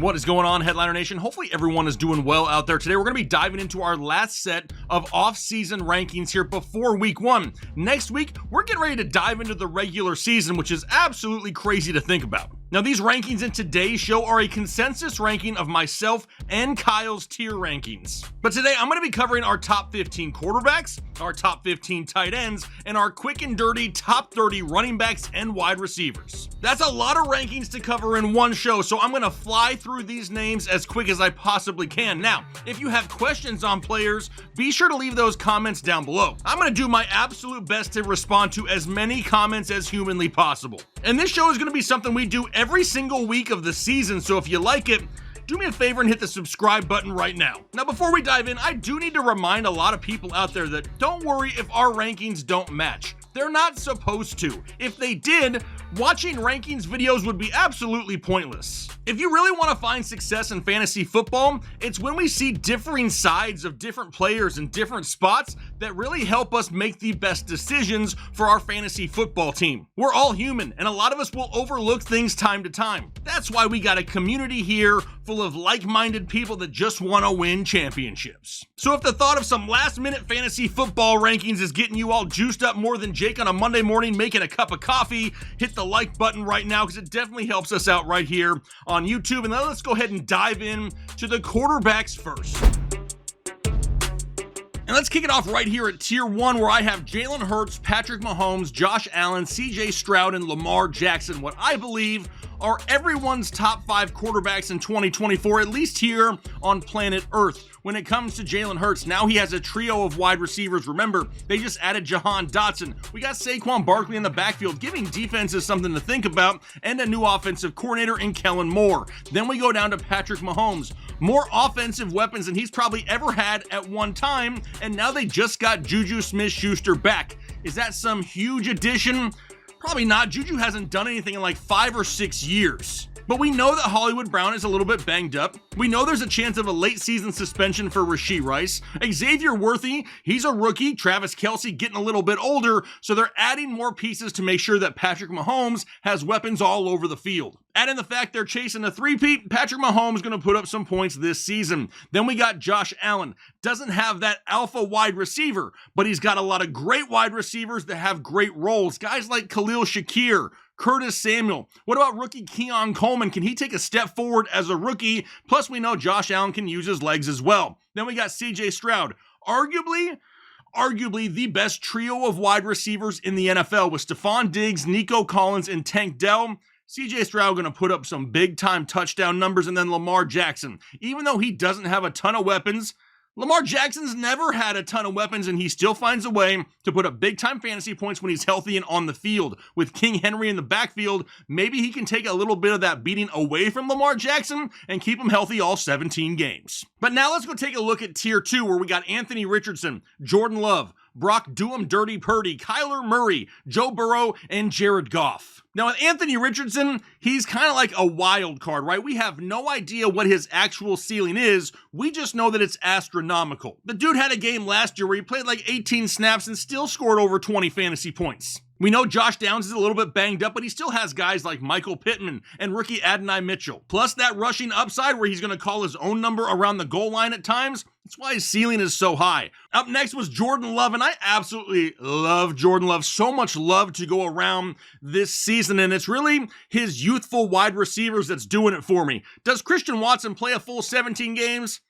What is going on, Headliner Nation? Hopefully everyone is doing well out there. Today we're going to be diving into our last set of off-season rankings here before week 1. Next week, we're getting ready to dive into the regular season, which is absolutely crazy to think about. Now, these rankings in today's show are a consensus ranking of myself and Kyle's tier rankings. But today, I'm going to be covering our top 15 quarterbacks, our top 15 tight ends, and our quick and dirty top 30 running backs and wide receivers. That's a lot of rankings to cover in one show, so I'm going to fly through these names as quick as I possibly can. Now, if you have questions on players, be sure to leave those comments down below. I'm going to do my absolute best to respond to as many comments as humanly possible. And this show is going to be something we do every single week of the season, so if you like it, do me a favor and hit the subscribe button right now. Now, before we dive in, I do need to remind a lot of people out there that don't worry if our rankings don't match. They're not supposed to. If they did, watching rankings videos would be absolutely pointless. If you really want to find success in fantasy football, it's when we see differing sides of different players in different spots that really help us make the best decisions for our fantasy football team. We're all human, and a lot of us will overlook things time to time. That's why we got a community here full of like-minded people that just want to win championships. So if the thought of some last-minute fantasy football rankings is getting you all juiced up more than Jake on a Monday morning making a cup of coffee, hit the like button right now because it definitely helps us out right here on YouTube. And then let's go ahead and dive in to the quarterbacks first. And let's kick it off right here at tier 1, where I have Jalen Hurts, Patrick Mahomes, Josh Allen, CJ Stroud, and Lamar Jackson, what I believe are everyone's top 5 quarterbacks in 2024, at least here on planet Earth. When it comes to Jalen Hurts, now he has a trio of wide receivers. Remember, they just added Jahan Dotson. We got Saquon Barkley in the backfield, giving defenses something to think about, and a new offensive coordinator in Kellen Moore. Then we go down to Patrick Mahomes. More offensive weapons than he's probably ever had at one time, and now they just got Juju Smith-Schuster back. Is that some huge addition? Probably not. Juju hasn't done anything in like 5 or 6 years. But we know that Hollywood Brown is a little bit banged up. We know there's a chance of a late season suspension for Rashee Rice. Xavier Worthy, he's a rookie. Travis Kelce getting a little bit older, so they're adding more pieces to make sure that Patrick Mahomes has weapons all over the field. Add in the fact they're chasing a three-peat, Patrick Mahomes is going to put up some points this season. Then we got Josh Allen. Doesn't have that alpha wide receiver, but he's got a lot of great wide receivers that have great roles. Guys like Khalil Shakir, Curtis Samuel. What about rookie Keon Coleman? Can he take a step forward as a rookie? Plus, we know Josh Allen can use his legs as well. Then we got CJ Stroud. Arguably the best trio of wide receivers in the NFL with Stephon Diggs, Nico Collins, and Tank Dell. CJ Stroud going to put up some big-time touchdown numbers, and then Lamar Jackson. Even though he doesn't have a ton of weapons, Lamar Jackson's never had a ton of weapons, and he still finds a way to put up big-time fantasy points when he's healthy and on the field. With King Henry in the backfield, maybe he can take a little bit of that beating away from Lamar Jackson and keep him healthy all 17 games. But now let's go take a look at tier 2, where we got Anthony Richardson, Jordan Love, Brock Do-'em Dirty Purdy, Kyler Murray, Joe Burrow, and Jared Goff. Now, with Anthony Richardson, he's kind of like a wild card, right? We have no idea what his actual ceiling is. We just know that it's astronomical. The dude had a game last year where he played like 18 snaps and still scored over 20 fantasy points. We know Josh Downs is a little bit banged up, but he still has guys like Michael Pittman and rookie Adonai Mitchell. Plus that rushing upside where he's going to call his own number around the goal line at times. That's why his ceiling is so high. Up next was Jordan Love, and I absolutely love Jordan Love. So much love to go around this season, and it's really his youthful wide receivers that's doing it for me. Does Christian Watson play a full 17 games?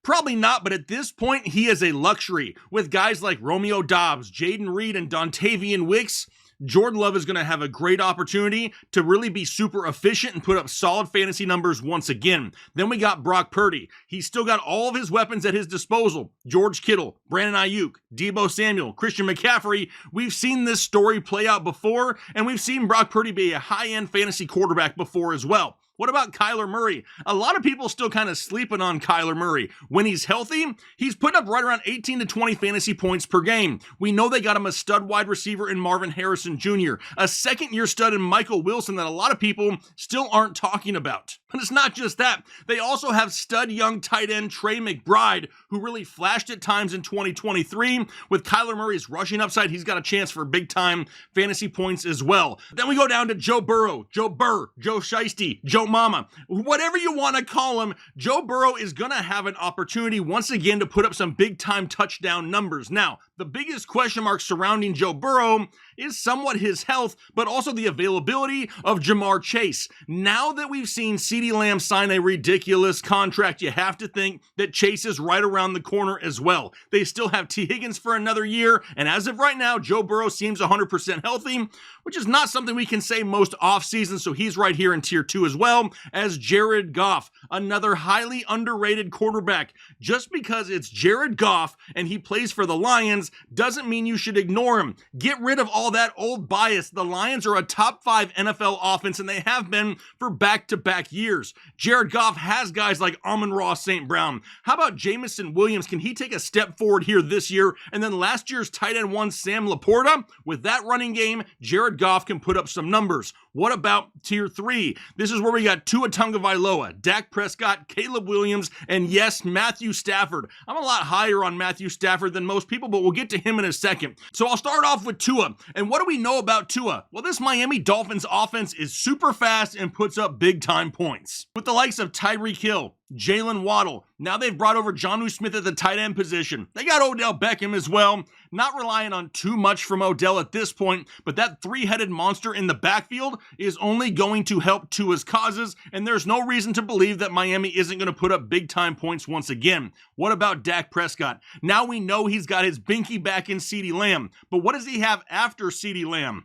Probably not, but at this point, he is a luxury. With guys like Romeo Doubs, Jaden Reed, and Dontavian Wicks, Jordan Love is going to have a great opportunity to really be super efficient and put up solid fantasy numbers once again. Then we got Brock Purdy. He's still got all of his weapons at his disposal. George Kittle, Brandon Ayuk, Deebo Samuel, Christian McCaffrey. We've seen this story play out before, and we've seen Brock Purdy be a high-end fantasy quarterback before as well. What about Kyler Murray? A lot of people still kind of sleeping on Kyler Murray. When he's healthy, he's putting up right around 18 to 20 fantasy points per game. We know they got him a stud wide receiver in Marvin Harrison Jr., a second-year stud in Michael Wilson that a lot of people still aren't talking about. But it's not just that. They also have stud young tight end Trey McBride, who really flashed at times in 2023. With Kyler Murray's rushing upside, he's got a chance for big-time fantasy points as well. Then we go down to Joe Burrow, Joe Burr, Joe Shiesty, Joe Mama. Whatever you want to call him, Joe Burrow is going to have an opportunity once again to put up some big-time touchdown numbers. Now, the biggest question mark surrounding Joe Burrow is somewhat his health, but also the availability of Jamar Chase. Now that we've seen CeeDee Lamb sign a ridiculous contract, you have to think that Chase is right around the corner as well. They still have T. Higgins for another year, and as of right now, Joe Burrow seems 100% healthy, which is not something we can say most offseason, so he's right here in tier 2 as well as Jared Goff, another highly underrated quarterback. Just because it's Jared Goff and he plays for the Lions doesn't mean you should ignore him. Get rid of all that old bias. The Lions are a top 5 NFL offense, and they have been for back-to-back years. Jared Goff has guys like Amon-Ra St. Brown. How about Jamison Williams? Can he take a step forward here this year? And then last year's tight end one, Sam Laporta. With that running game, Jared Goff can put up some numbers. What about tier 3? This is where we got Tua Tagovailoa, Dak Prescott, Caleb Williams, and yes, Matthew Stafford. I'm a lot higher on Matthew Stafford than most people, but we'll get to him in a second. So I'll start off with Tua. And what do we know about Tua? Well, this Miami Dolphins offense is super fast and puts up big-time points. With the likes of Tyreek Hill, Jalen Waddle. Now they've brought over Jonnu Smith at the tight end position. They got Odell Beckham as well. Not relying on too much from Odell at this point, but that three-headed monster in the backfield is only going to help Tua's causes, and there's no reason to believe that Miami isn't going to put up big-time points once again. What about Dak Prescott? Now we know he's got his binky back in CeeDee Lamb, but what does he have after CeeDee Lamb?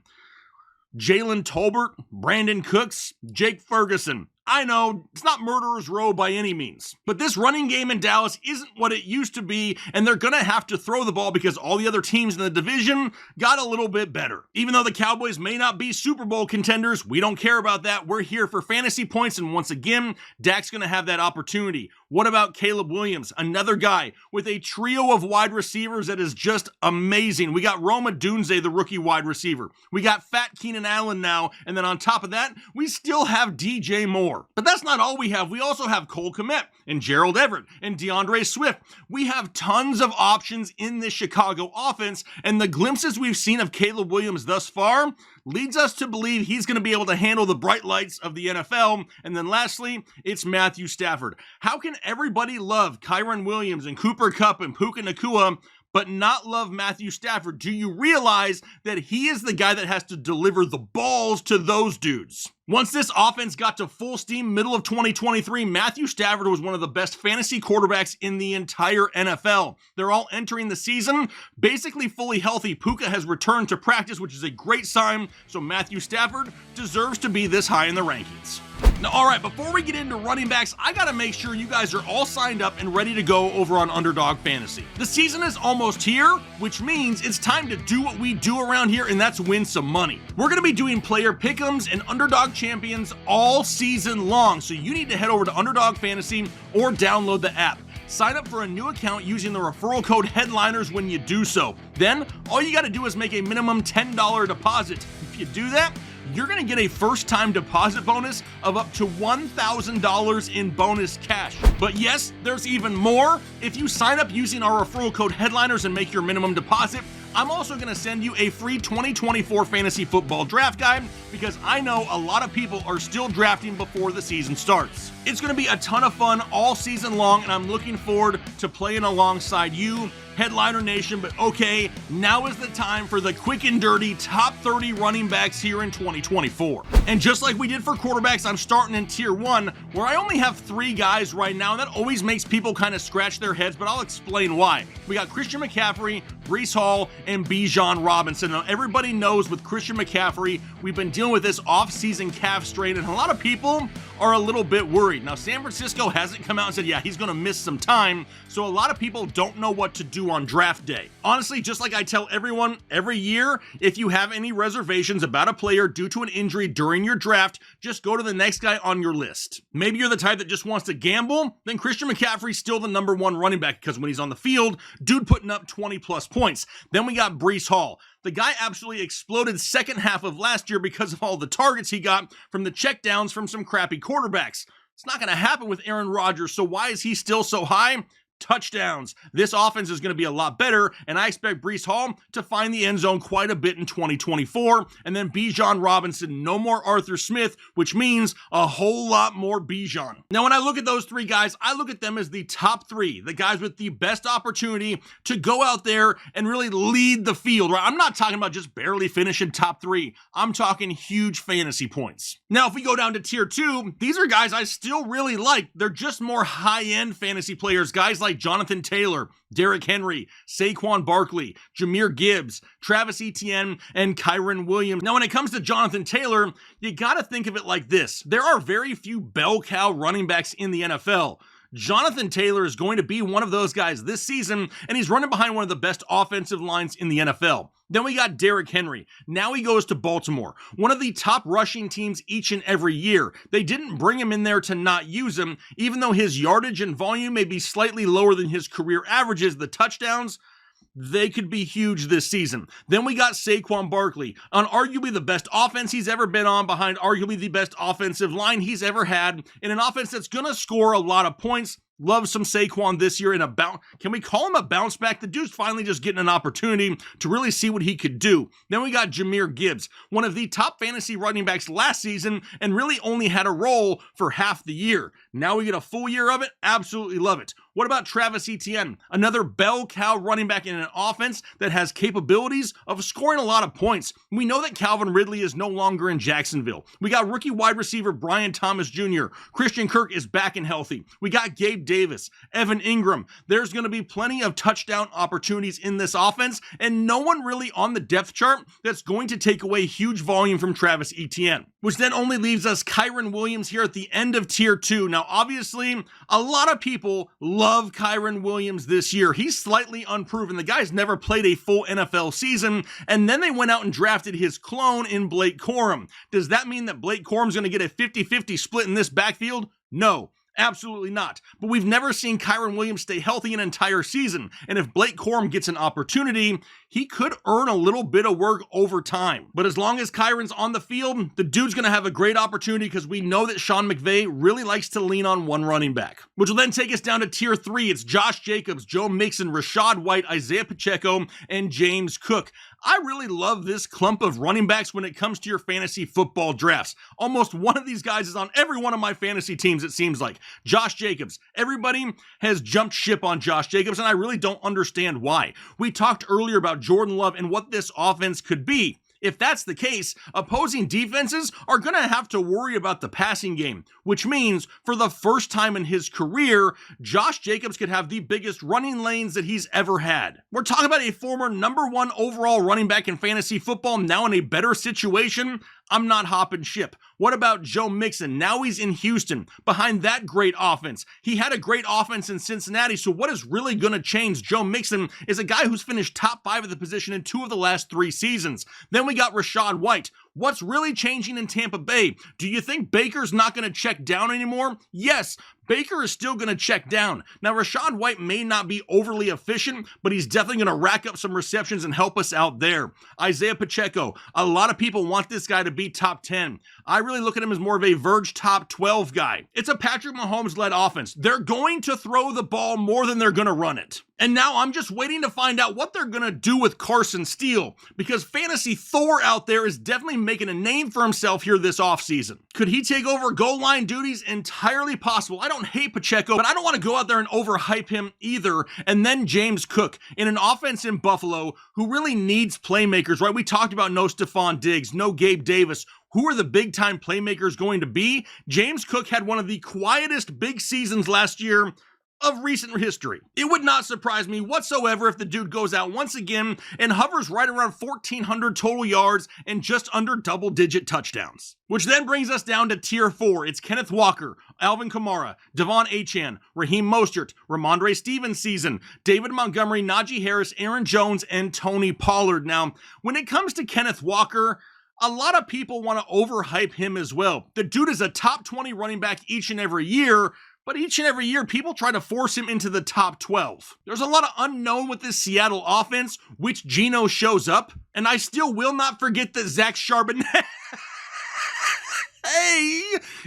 Jalen Tolbert, Brandon Cooks, Jake Ferguson. I know, it's not murderer's row by any means, but this running game in Dallas isn't what it used to be, and they're going to have to throw the ball because all the other teams in the division got a little bit better. Even though the Cowboys may not be Super Bowl contenders, we don't care about that. We're here for fantasy points, and once again, Dak's going to have that opportunity. What about Caleb Williams? Another guy with a trio of wide receivers that is just amazing. We got Rome Odunze, the rookie wide receiver. We got Fat Keenan Allen now, and then on top of that, we still have DJ Moore. But that's not all we have. We also have Cole Kmet and Gerald Everett and DeAndre Swift. We have tons of options in this Chicago offense, and the glimpses we've seen of Caleb Williams thus far leads us to believe he's going to be able to handle the bright lights of the NFL. And then lastly, it's Matthew Stafford. How can everybody love Kyren Williams and Cooper Kupp and Puka Nacua but not love Matthew Stafford? Do you realize that he is the guy that has to deliver the balls to those dudes? Once this offense got to full steam middle of 2023, Matthew Stafford was one of the best fantasy quarterbacks in the entire NFL. They're all entering the season basically fully healthy. Puka has returned to practice, which is a great sign, so Matthew Stafford deserves to be this high in the rankings. Now, all right, before we get into running backs, I got to make sure you guys are all signed up and ready to go over on Underdog Fantasy. The season is almost here, which means it's time to do what we do around here, and that's win some money. We're going to be doing player pick'ems and Underdog champions all season long, so you need to head over to Underdog Fantasy or download the app. Sign up for a new account using the referral code Headliners when you do so. Then, all you got to do is make a minimum $10 deposit. If you do that, you're going to get a first-time deposit bonus of up to $1,000 in bonus cash. But yes, there's even more. If you sign up using our referral code Headliners and make your minimum deposit, I'm also going to send you a free 2024 fantasy football draft guide because I know a lot of people are still drafting before the season starts. It's going to be a ton of fun all season long, and I'm looking forward to playing alongside you, Headliner Nation. But okay, now is the time for the quick and dirty top 30 running backs here in 2024. And just like we did for quarterbacks, I'm starting in tier 1, where I only have 3 guys right now, and that always makes people kind of scratch their heads, but I'll explain why. We got Christian McCaffrey, Breece Hall, and Bijan Robinson. Now, everybody knows with Christian McCaffrey, we've been dealing with this off-season calf strain, and a lot of people are a little bit worried. Now, San Francisco hasn't come out and said, yeah, he's going to miss some time, so a lot of people don't know what to do on draft day. Honestly, just like I tell everyone every year, if you have any reservations about a player due to an injury during your draft, just go to the next guy on your list. Maybe you're the type that just wants to gamble, then Christian McCaffrey's still the number 1 running back because when he's on the field, dude putting up 20 plus points. Then we got Breece Hall. The guy absolutely exploded second half of last year because of all the targets he got from the checkdowns from some crappy quarterbacks. It's not going to happen with Aaron Rodgers, so why is he still so high? Touchdowns. This offense is going to be a lot better, and I expect Breece Hall to find the end zone quite a bit in 2024. And then Bijan Robinson, no more Arthur Smith, which means a whole lot more Bijan. Now, when I look at those three guys, I look at them as the top three, the guys with the best opportunity to go out there and really lead the field, right? I'm not talking about just barely finishing top three. I'm talking huge fantasy points. Now, if we go down to tier 2, these are guys I still really like. They're just more high-end fantasy players, guys like Jonathan Taylor, Derrick Henry, Saquon Barkley, Jahmyr Gibbs, Travis Etienne, and Kyren Williams. Now, when it comes to Jonathan Taylor, you got to think of it like this. There are very few bell cow running backs in the NFL. Jonathan Taylor is going to be one of those guys this season, and he's running behind one of the best offensive lines in the NFL. Then we got Derrick Henry. Now he goes to Baltimore, one of the top rushing teams each and every year. They didn't bring him in there to not use him, even though his yardage and volume may be slightly lower than his career averages. The touchdowns, they could be huge this season. Then we got Saquon Barkley on arguably the best offense he's ever been on, behind arguably the best offensive line he's ever had, in an offense that's going to score a lot of points. Love some Saquon this year in a bounce. Can we call him a bounce back? The dude's finally just getting an opportunity to really see what he could do. Then we got Jahmyr Gibbs, one of the top fantasy running backs last season, and really only had a role for half the year. Now we get a full year of it. Absolutely love it. What about Travis Etienne? Another bell cow running back in an offense that has capabilities of scoring a lot of points. We know that Calvin Ridley is no longer in Jacksonville. We got rookie wide receiver Brian Thomas Jr. Christian Kirk is back and healthy. We got Gabe Davis, Evan Ingram. There's going to be plenty of touchdown opportunities in this offense, and no one really on the depth chart that's going to take away huge volume from Travis Etienne, which then only leaves us Kyren Williams here at the end of tier 2. Now, obviously, a lot of people love Kyren Williams this year. He's slightly unproven. The guy's never played a full NFL season, and then they went out and drafted his clone in Blake Corum. Does that mean that Blake Corum's going to get a 50-50 split in this backfield? No. Absolutely not. But we've never seen Kyren Williams stay healthy an entire season. And if Blake Corum gets an opportunity, he could earn a little bit of work over time. But as long as Kyren's on the field, the dude's going to have a great opportunity, because we know that Sean McVay really likes to lean on one running back. Which will then take us down to tier 3. It's Josh Jacobs, Joe Mixon, Rachaad White, Isaiah Pacheco, and James Cook. I really love this clump of running backs when it comes to your fantasy football drafts. Almost one of these guys is on every one of my fantasy teams, it seems like. Josh Jacobs. Everybody has jumped ship on Josh Jacobs, and I really don't understand why. We talked earlier about Jordan Love and what this offense could be. If that's the case, opposing defenses are going to have to worry about the passing game, which means for the first time in his career, Josh Jacobs could have the biggest running lanes that he's ever had. We're talking about a former #1 overall running back in fantasy football, now in a better situation. I'm not hopping ship. What about Joe Mixon? Now he's in Houston, behind that great offense. He had a great offense in Cincinnati, so what is really going to change? Joe Mixon is a guy who's finished top 5 at the position in 2 of the last 3 seasons. Then we got Rachaad White. What's really changing in Tampa Bay? Do you think Baker's not going to check down anymore? Yes, Baker is still going to check down. Now, Rachaad White may not be overly efficient, but he's definitely going to rack up some receptions and help us out there. Isaiah Pacheco. A lot of people want this guy to be top 10. I really look at him as more of a verge top 12 guy. It's a Patrick Mahomes-led offense. They're going to throw the ball more than they're going to run it. And now I'm just waiting to find out what they're going to do with Carson Steele, because Fantasy Thor out there is definitely making a name for himself here this offseason. Could he take over goal line duties? Entirely possible. I don't hate Pacheco, but I don't want to go out there and overhype him either. And then James Cook in an offense in Buffalo who really needs playmakers, right? We talked about no Stephon Diggs, no Gabe Davis. Who are the big-time playmakers going to be? James Cook had one of the quietest big seasons last year of recent history. It would not surprise me whatsoever if the dude goes out once again and hovers right around 1,400 total yards and just under double-digit touchdowns. Which then brings us down to tier 4. It's Kenneth Walker, Alvin Kamara, Devon Achane, Raheem Mostert, Ramondre Stevenson, David Montgomery, Najee Harris, Aaron Jones, and Tony Pollard. Now, when it comes to Kenneth Walker, a lot of people want to overhype him as well. The dude is a top 20 running back each and every year, but each and every year, people try to force him into the top 12. There's a lot of unknown with this Seattle offense, which Geno shows up, and I still will not forget that Zach Charbonnet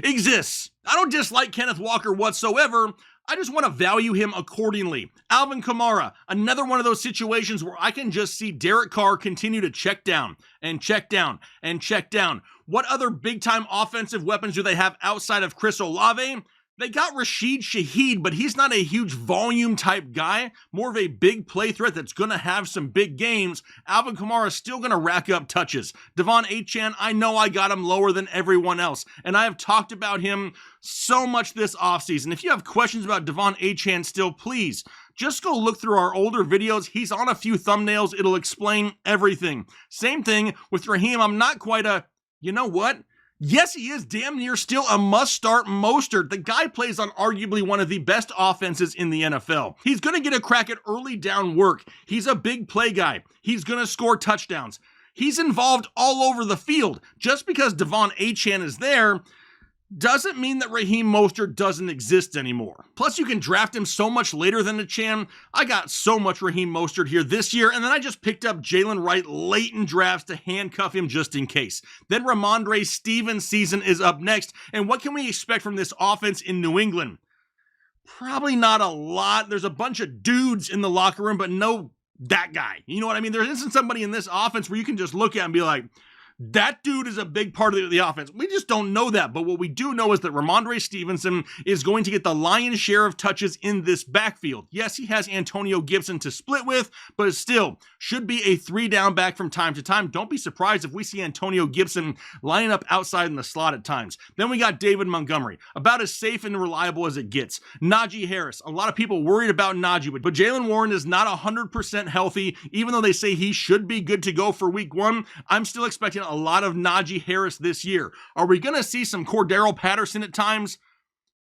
exists. I don't dislike Kenneth Walker whatsoever. I just want to value him accordingly. Alvin Kamara, another one of those situations where I can just see Derek Carr continue to check down and check down and check down. What other big-time offensive weapons do they have outside of Chris Olave? They got Rashid Shaheed, but he's not a huge volume type guy, more of a big play threat that's going to have some big games. Alvin Kamara is still going to rack up touches. Devon Achane, I know I got him lower than everyone else, and I have talked about him so much this offseason. If you have questions about Devon Achane still, please just go look through our older videos. He's on a few thumbnails. It'll explain everything. Same thing with Raheem. I'm not quite a, you know what? Yes, he is damn near still a must-start Mostert. The guy plays on arguably one of the best offenses in the NFL. He's going to get a crack at early down work. He's a big play guy. He's going to score touchdowns. He's involved all over the field. Just because Devon Achane is there doesn't mean that Raheem Mostert doesn't exist anymore. Plus, you can draft him so much later than Achane. I got so much Raheem Mostert here this year, and then I just picked up Jalen Wright late in drafts to handcuff him just in case. Then Ramondre Stevens' season is up next, and what can we expect from this offense in New England? Probably not a lot. There's a bunch of dudes in the locker room, but no that guy. You know what I mean? There isn't somebody in this offense where you can just look at and be like, that dude is a big part of the offense. We just don't know that, but what we do know is that Ramondre Stevenson is going to get the lion's share of touches in this backfield. Yes, he has Antonio Gibson to split with, but still should be a 3-down back from time to time. Don't be surprised if we see Antonio Gibson lining up outside in the slot at times. Then we got David Montgomery, about as safe and reliable as it gets. Najee Harris, a lot of people worried about Najee, but Jaylen Warren is not 100% healthy, even though they say he should be good to go for week 1. I'm still expecting a lot of Najee Harris this year. Are we going to see some Cordero Patterson at times?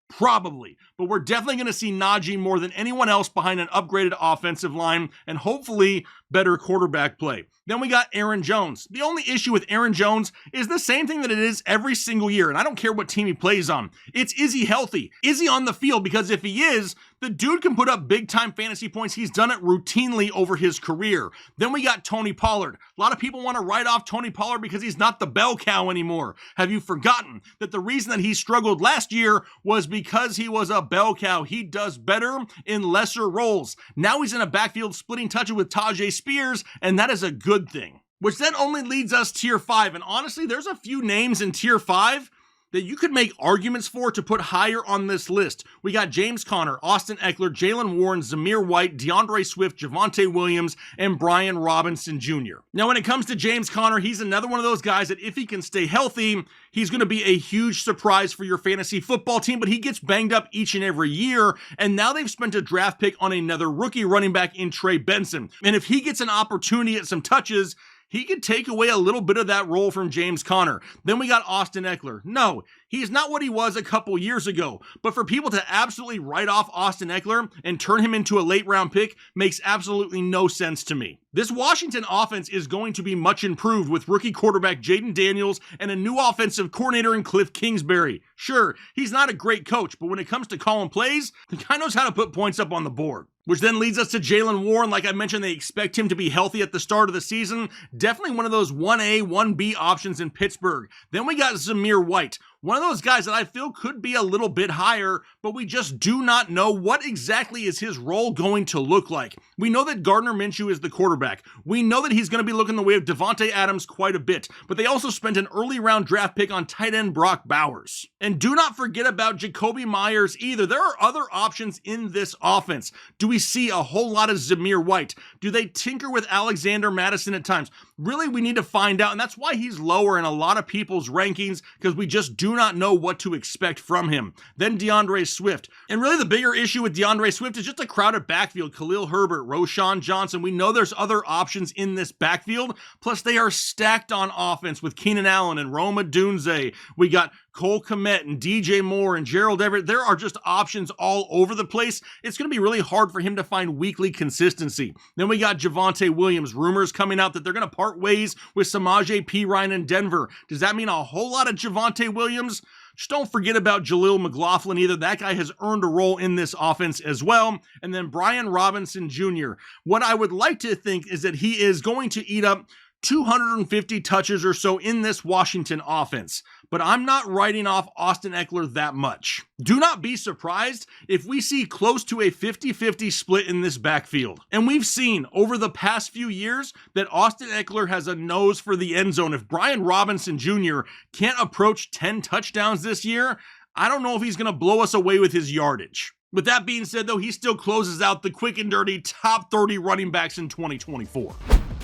Probably, but we're definitely going to see Najee more than anyone else behind an upgraded offensive line and hopefully better quarterback play. Then we got Aaron Jones. The only issue with Aaron Jones is the same thing that it is every single year, and I don't care what team he plays on. It's, is he healthy? Is he on the field? Because if he is, the dude can put up big-time fantasy points. He's done it routinely over his career. Then we got Tony Pollard. A lot of people want to write off Tony Pollard because he's not the bell cow anymore. Have you forgotten that the reason that he struggled last year was because he was a bell cow? He does better in lesser roles. Now he's in a backfield splitting touches with Tajay Spears, and that is a good thing. Which then only leads us tier 5. And honestly, there's a few names in tier 5 that you could make arguments for to put higher on this list. We got James Conner, Austin Eckler, Jalen Warren, Zamir White, DeAndre Swift, Javonte Williams, and Brian Robinson Jr. Now, when it comes to James Conner, he's another one of those guys that if he can stay healthy, he's going to be a huge surprise for your fantasy football team, but he gets banged up each and every year, and now they've spent a draft pick on another rookie running back in Trey Benson. And if he gets an opportunity at some touches, he could take away a little bit of that role from James Conner. Then we got Austin Eckler. No, he's not what he was a couple years ago, but for people to absolutely write off Austin Eckler and turn him into a late round pick makes absolutely no sense to me. This Washington offense is going to be much improved with rookie quarterback Jaden Daniels and a new offensive coordinator in Cliff Kingsbury. Sure, he's not a great coach, but when it comes to calling plays, the guy knows how to put points up on the board. Which then leads us to Jalen Warren. Like I mentioned, they expect him to be healthy at the start of the season. Definitely one of those 1A, 1B options in Pittsburgh. Then we got Zamir White. One of those guys that I feel could be a little bit higher, but we just do not know what exactly is his role going to look like. We know that Gardner Minshew is the quarterback. We know that he's going to be looking the way of Devontae Adams quite a bit, but they also spent an early round draft pick on tight end Brock Bowers. And do not forget about Jacoby Myers either. There are other options in this offense. Do we see a whole lot of Zamir White? Do they tinker with Alexander Madison at times? Really, we need to find out, and that's why he's lower in a lot of people's rankings, because we just do not know what to expect from him. Then DeAndre Swift. And really the bigger issue with DeAndre Swift is just a crowded backfield. Khalil Herbert, Roshan Johnson. We know there's other options in this backfield. Plus they are stacked on offense with Keenan Allen and Rome Odunze. We got Cole Kmet and DJ Moore and Gerald Everett. There are just options all over the place. It's going to be really hard for him to find weekly consistency. Then we got Javonte Williams. Rumors coming out that they're going to part ways with Samaje Perine in Denver. Does that mean a whole lot of Javonte Williams? Just don't forget about Jaleel McLaughlin either. That guy has earned a role in this offense as well. And then Brian Robinson Jr. What I would like to think is that he is going to eat up 250 touches or so in this Washington offense. but I'm not writing off Austin Eckler that much. Do not be surprised if we see close to a 50-50 split in this backfield. And we've seen over the past few years that Austin Eckler has a nose for the end zone. If Brian Robinson Jr. can't approach 10 touchdowns this year, I don't know if he's going to blow us away with his yardage. With that being said, though, he still closes out the quick and dirty top 30 running backs in 2024.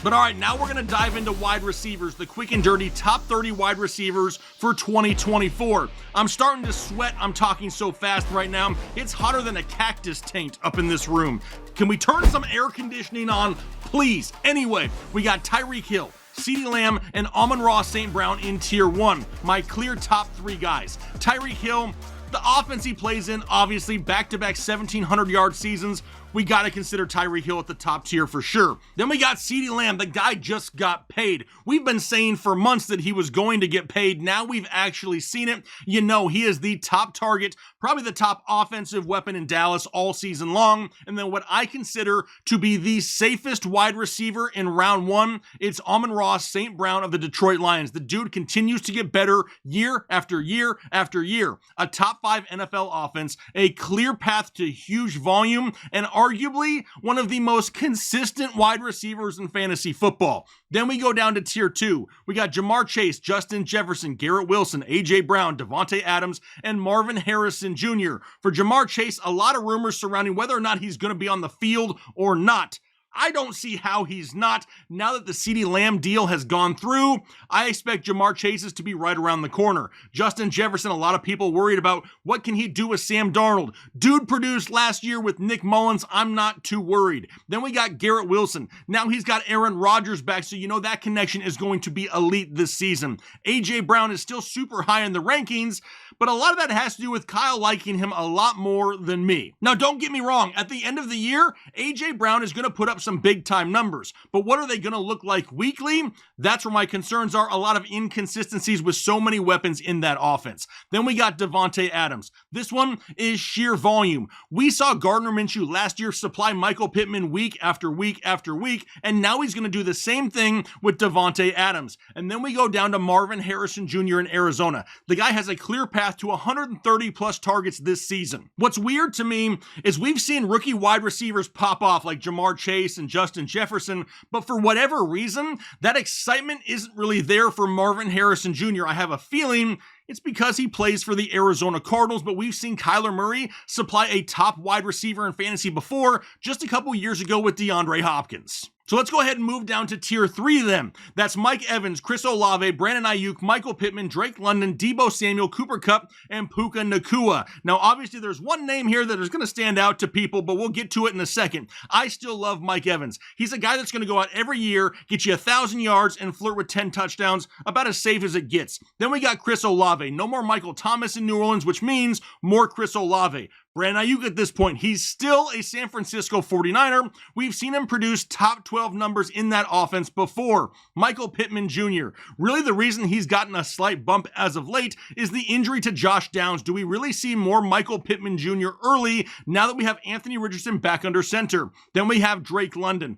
But all right, now we're going to dive into wide receivers, the quick and dirty top 30 wide receivers for 2024. I'm starting to sweat. I'm talking so fast right now. It's hotter than a cactus taint up in this room. Can we turn some air conditioning on, please? Anyway, we got Tyreek Hill, CeeDee Lamb, and Amon-Ra St. Brown in tier 1. My clear top 3 guys. Tyreek Hill, the offense he plays in, obviously, back-to-back 1,700-yard seasons. We got to consider Tyreek Hill at the top tier for sure. Then we got CeeDee Lamb. The guy just got paid. We've been saying for months that he was going to get paid. Now we've actually seen it. You know, he is the top target, probably the top offensive weapon in Dallas all season long. And then what I consider to be the safest wide receiver in round 1, it's Amon-Ra St. Brown of the Detroit Lions. The dude continues to get better year after year after year. A top 5 NFL offense, a clear path to huge volume, and arguably one of the most consistent wide receivers in fantasy football. Then we go down to tier 2. We got Jamar Chase, Justin Jefferson, Garrett Wilson, A.J. Brown, Devontae Adams, and Marvin Harrison Jr. For Jamar Chase, a lot of rumors surrounding whether or not he's going to be on the field or not. I don't see how he's not. Now that the CeeDee Lamb deal has gone through, I expect Jamar Chase's to be right around the corner. Justin Jefferson, a lot of people worried about what can he do with Sam Darnold. Dude produced last year with Nick Mullins. I'm not too worried. Then we got Garrett Wilson. Now he's got Aaron Rodgers back, so you know that connection is going to be elite this season. A.J. Brown is still super high in the rankings, but a lot of that has to do with Kyle liking him a lot more than me. Now, don't get me wrong. At the end of the year, A.J. Brown is going to put up some big time numbers, but what are they going to look like weekly? That's where my concerns are. A lot of inconsistencies with so many weapons in that offense. Then we got Devontae Adams. This one is sheer volume. We saw Gardner Minshew last year supply Michael Pittman week after week after week, and now he's going to do the same thing with Devontae Adams. And then we go down to Marvin Harrison Jr. in Arizona. The guy has a clear path to 130 plus targets this season. What's weird to me is we've seen rookie wide receivers pop off like Jamar Chase and Justin Jefferson, but for whatever reason, that excitement isn't really there for Marvin Harrison Jr. I have a feeling it's because he plays for the Arizona Cardinals, but we've seen Kyler Murray supply a top wide receiver in fantasy before, just a couple years ago with DeAndre Hopkins. So let's go ahead and move down to tier 3 then. That's Mike Evans, Chris Olave, Brandon Ayuk, Michael Pittman, Drake London, Deebo Samuel, Cooper Kupp, and Puka Nacua. Now, obviously, there's one name here that is going to stand out to people, but we'll get to it in a second. I still love Mike Evans. He's a guy that's going to go out every year, get you 1,000 yards, and flirt with 10 touchdowns, about as safe as it gets. Then we got Chris Olave. No more Michael Thomas in New Orleans, which means more Chris Olave. Brandon Ayuk at this point, he's still a San Francisco 49er. We've seen him produce top 12 numbers in that offense before. Michael Pittman Jr. Really the reason he's gotten a slight bump as of late is the injury to Josh Downs. Do we really see more Michael Pittman Jr. early now that we have Anthony Richardson back under center? Then we have Drake London.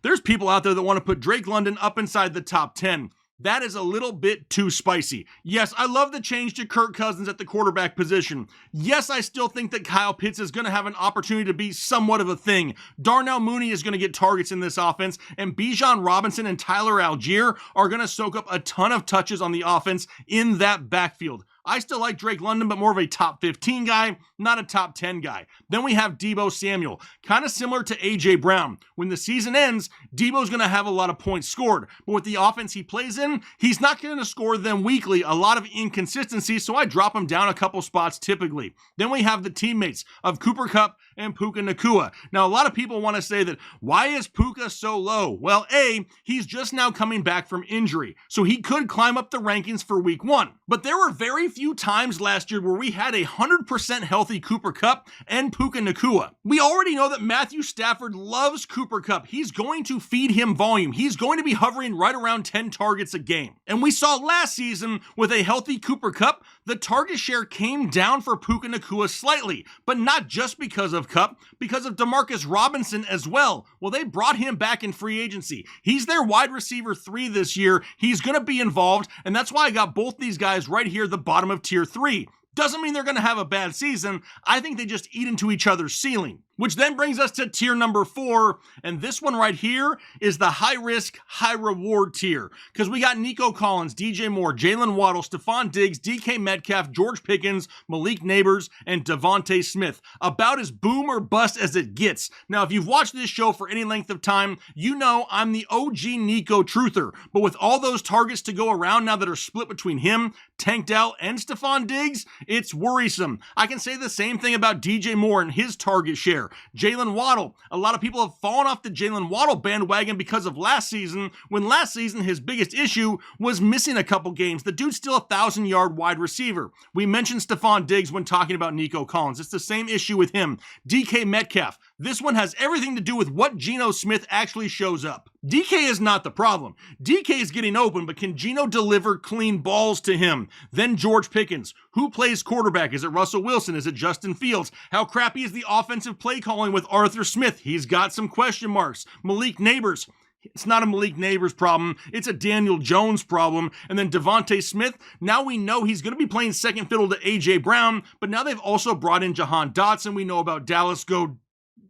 There's people out there that want to put Drake London up inside the top 10. That is a little bit too spicy. Yes, I love the change to Kirk Cousins at the quarterback position. Yes, I still think that Kyle Pitts is going to have an opportunity to be somewhat of a thing. Darnell Mooney is going to get targets in this offense, and Bijan Robinson and Tyler Algier are going to soak up a ton of touches on the offense in that backfield. I still like Drake London, but more of a top 15 guy, not a top 10 guy. Then we have Deebo Samuel, kind of similar to A.J. Brown. When the season ends, Deebo's going to have a lot of points scored, but with the offense he plays in, he's not going to score them weekly. A lot of inconsistency, so I drop him down a couple spots typically. Then we have the teammates of Cooper Kupp and Puka Nacua. Now, a lot of people want to say that, why is Puka so low? Well, A, he's just now coming back from injury, so he could climb up the rankings for week 1. But there were very few times last year where we had 100% healthy Cooper Kupp and Puka Nacua. We already know that Matthew Stafford loves Cooper Kupp. He's going to feed him volume. He's going to be hovering right around 10 targets a game. And we saw last season with a healthy Cooper Kupp, the target share came down for Puka Nacua slightly, but not just because of Kupp, because of Demarcus Robinson as well. Well, they brought him back in free agency. He's their wide receiver 3 this year. He's going to be involved, and that's why I got both these guys right here at the bottom of tier 3. Doesn't mean they're going to have a bad season. I think they just eat into each other's ceiling. Which then brings us to tier number 4, and this one right here is the high-risk, high-reward tier. Because we got Nico Collins, DJ Moore, Jalen Waddle, Stephon Diggs, DK Metcalf, George Pickens, Malik Neighbors, and Devontae Smith. About as boom or bust as it gets. Now, if you've watched this show for any length of time, you know I'm the OG Nico truther. But with all those targets to go around now that are split between him, Tank Dell, and Stephon Diggs, it's worrisome. I can say the same thing about DJ Moore and his target share. Jalen Waddle. A lot of people have fallen off the Jalen Waddle bandwagon because of last season, when last season his biggest issue was missing a couple games. The dude's still a 1,000-yard wide receiver. We mentioned Stephon Diggs when talking about Nico Collins. It's the same issue with him. DK Metcalf. This one has everything to do with what Geno Smith actually shows up. DK is not the problem. DK is getting open, but can Geno deliver clean balls to him? Then George Pickens. Who plays quarterback? Is it Russell Wilson? Is it Justin Fields? How crappy is the offensive play calling with Arthur Smith? He's got some question marks. Malik Neighbors. It's not a Malik Neighbors problem. It's a Daniel Jones problem. And then Devontae Smith, now we know he's going to be playing second fiddle to A.J. Brown, but now they've also brought in Jahan Dotson. We know about Dallas Go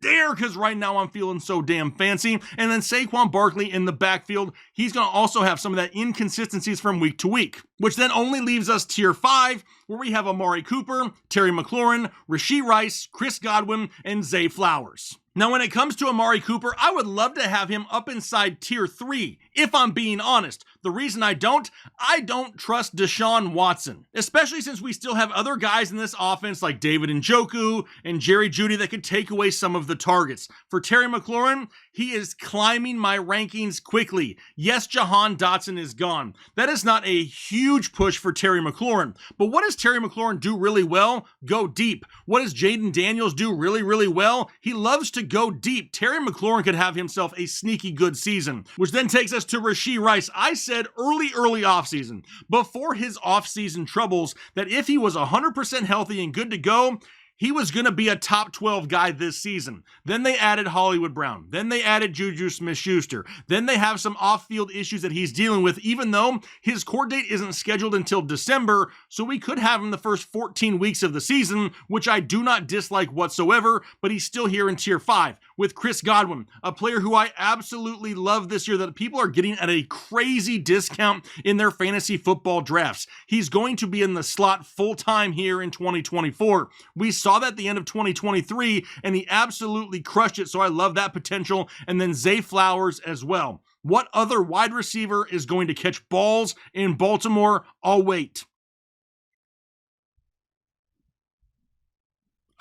there, because right now I'm feeling so damn fancy. And then Saquon Barkley in the backfield. He's going to also have some of that inconsistencies from week to week, which then only leaves us tier 5, where we have Amari Cooper, Terry McLaurin, Rashee Rice, Chris Godwin, and Zay Flowers. Now, when it comes to Amari Cooper, I would love to have him up inside tier 3, if I'm being honest. The reason I don't trust Deshaun Watson, especially since we still have other guys in this offense like David Njoku and Jerry Jeudy that could take away some of the targets. For Terry McLaurin, he is climbing my rankings quickly. Yes, Jahan Dotson is gone. That is not a huge push for Terry McLaurin. But what does Terry McLaurin do really well? Go deep. What does Jaden Daniels do really, really well? He loves to go deep. Terry McLaurin could have himself a sneaky good season, which then takes us to Rashee Rice. I said early offseason, before his offseason troubles, that if he was 100% healthy and good to go, he was going to be a top 12 guy this season. Then they added Hollywood Brown. Then they added Juju Smith-Schuster. Then they have some off-field issues that he's dealing with, even though his court date isn't scheduled until December, so we could have him the first 14 weeks of the season, which I do not dislike whatsoever, but he's still here in tier 5 with Chris Godwin, a player who I absolutely love this year that people are getting at a crazy discount in their fantasy football drafts. He's going to be in the slot full-time here in 2024. We saw that at the end of 2023, and he absolutely crushed it, so I love that potential. And then Zay Flowers as well. What other wide receiver is going to catch balls in Baltimore? I'll wait.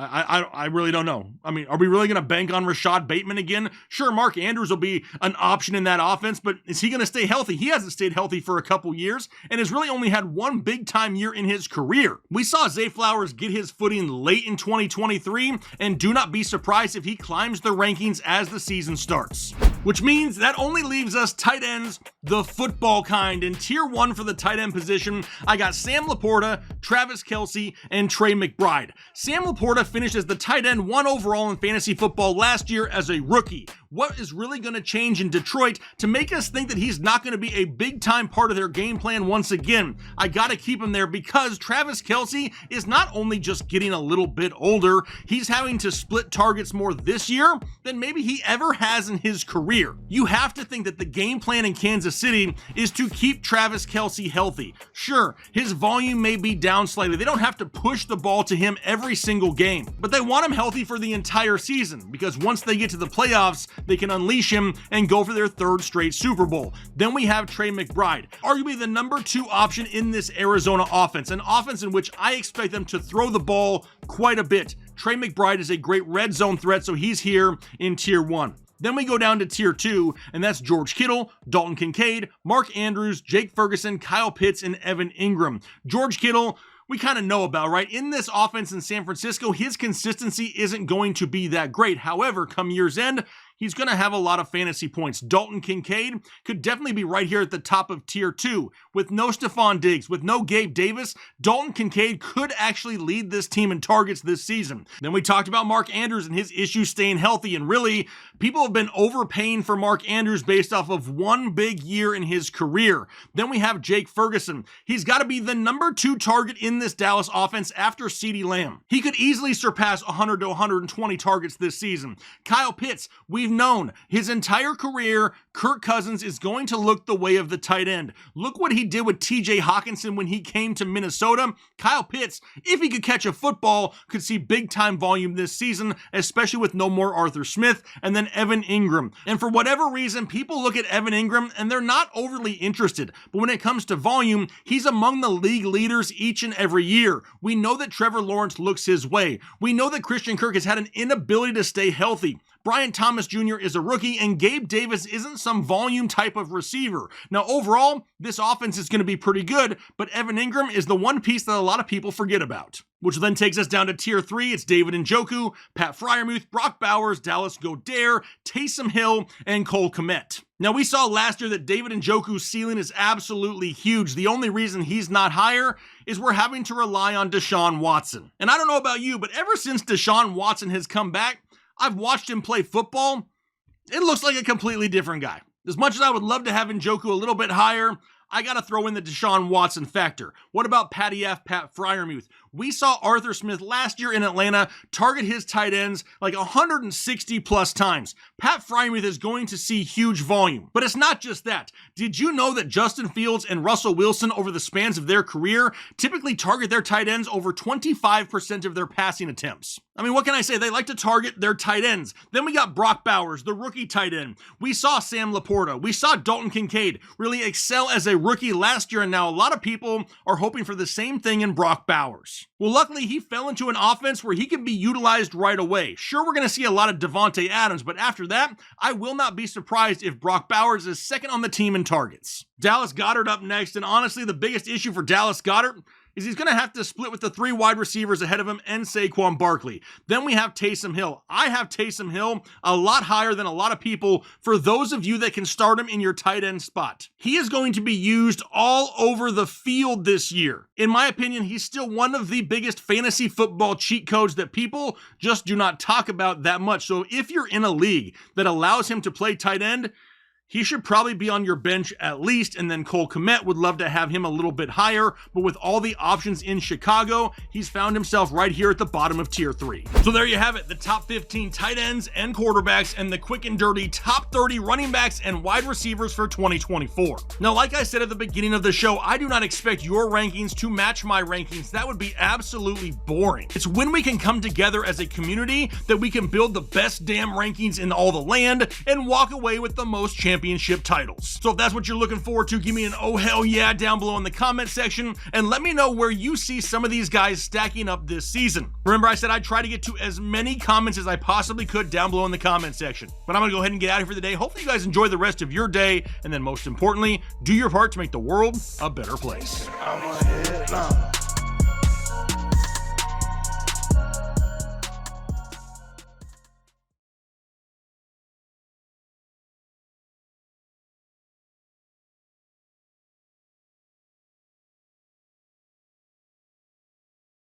I really don't know. I mean, are we really going to bank on Rashad Bateman again? Sure, Mark Andrews will be an option in that offense, but is he going to stay healthy? He hasn't stayed healthy for a couple years and has really only had one big-time year in his career. We saw Zay Flowers get his footing late in 2023, and do not be surprised if he climbs the rankings as the season starts. Which means that only leaves us tight ends, the football kind. In tier 1 for the tight end position, I got Sam Laporta, Travis Kelce, and Trey McBride. Sam Laporta finished as the tight end 1 overall in fantasy football last year as a rookie. What is really going to change in Detroit to make us think that he's not going to be a big-time part of their game plan once again? I got to keep him there because Travis Kelce is not only just getting a little bit older, he's having to split targets more this year than maybe he ever has in his career. You have to think that the game plan in Kansas City is to keep Travis Kelce healthy. Sure, his volume may be down slightly. They don't have to push the ball to him every single game, but they want him healthy for the entire season because once they get to the playoffs, they can unleash him and go for their 3rd straight Super Bowl. Then we have Trey McBride, arguably the number 2 option in this Arizona offense, an offense in which I expect them to throw the ball quite a bit. Trey McBride is a great red zone threat, so he's here in tier 1. Then we go down to tier 2, and that's George Kittle, Dalton Kincaid, Mark Andrews, Jake Ferguson, Kyle Pitts, and Evan Ingram. George Kittle, we kind of know about, right? In this offense in San Francisco, his consistency isn't going to be that great. However, come year's end, he's going to have a lot of fantasy points. Dalton Kincaid could definitely be right here at the top of tier 2. With no Stephon Diggs, with no Gabe Davis, Dalton Kincaid could actually lead this team in targets this season. Then we talked about Mark Andrews and his issues staying healthy, and really, people have been overpaying for Mark Andrews based off of one big year in his career. Then we have Jake Ferguson. He's got to be the number 2 target in this Dallas offense after CeeDee Lamb. He could easily surpass 100 to 120 targets this season. Kyle Pitts, we've known his entire career, Kirk Cousins is going to look the way of the tight end. Look what he did with TJ Hawkinson when he came to Minnesota. Kyle Pitts, if he could catch a football, could see big time volume this season, especially with no more Arthur Smith and then Evan Ingram. And for whatever reason, people look at Evan Ingram and they're not overly interested. But when it comes to volume, he's among the league leaders each and every year. We know that Trevor Lawrence looks his way. We know that Christian Kirk has had an inability to stay healthy. Brian Thomas Jr. is a rookie, and Gabe Davis isn't some volume type of receiver. Now, overall, this offense is going to be pretty good, but Evan Ingram is the one piece that a lot of people forget about. Which then takes us down to tier 3. It's David Njoku, Pat Freiermuth, Brock Bowers, Dallas Goedert, Taysom Hill, and Cole Kmet. Now, we saw last year that David Njoku's ceiling is absolutely huge. The only reason he's not higher is we're having to rely on Deshaun Watson. And I don't know about you, but ever since Deshaun Watson has come back, I've watched him play football. It looks like a completely different guy. As much as I would love to have Njoku a little bit higher, I got to throw in the Deshaun Watson factor. What about Patty F, Pat Freiermuth? We saw Arthur Smith last year in Atlanta target his tight ends like 160 plus times. Pat Freiermuth is going to see huge volume. But it's not just that. Did you know that Justin Fields and Russell Wilson over the spans of their career typically target their tight ends over 25% of their passing attempts? I mean, what can I say? They like to target their tight ends. Then we got Brock Bowers, the rookie tight end. We saw Sam Laporta. We saw Dalton Kincaid really excel as a rookie last year, and now a lot of people are hoping for the same thing in Brock Bowers. Well, luckily, he fell into an offense where he can be utilized right away. Sure, we're going to see a lot of Devontae Adams, but after that, I will not be surprised if Brock Bowers is second on the team in targets. Dallas Goedert up next, and honestly, the biggest issue for Dallas Goedert is he's going to have to split with the 3 wide receivers ahead of him and Saquon Barkley. Then we have Taysom Hill. I have Taysom Hill a lot higher than a lot of people for those of you that can start him in your tight end spot. He is going to be used all over the field this year. In my opinion, he's still one of the biggest fantasy football cheat codes that people just do not talk about that much. So if you're in a league that allows him to play tight end, he should probably be on your bench at least, and then Cole Kmet would love to have him a little bit higher, but with all the options in Chicago, he's found himself right here at the bottom of tier 3. So there you have it, the top 15 tight ends and quarterbacks and the quick and dirty top 30 running backs and wide receivers for 2024. Now, like I said at the beginning of the show, I do not expect your rankings to match my rankings. That would be absolutely boring. It's when we can come together as a community that we can build the best damn rankings in all the land and walk away with the most championship titles. So if that's what you're looking forward to, give me an oh hell yeah down below in the comment section and let me know where you see some of these guys stacking up this season. Remember, I said I'd try to get to as many comments as I possibly could down below in the comment section. But I'm gonna go ahead and get out of here for the day. Hopefully you guys enjoy the rest of your day, and then most importantly, do your part to make the world a better place.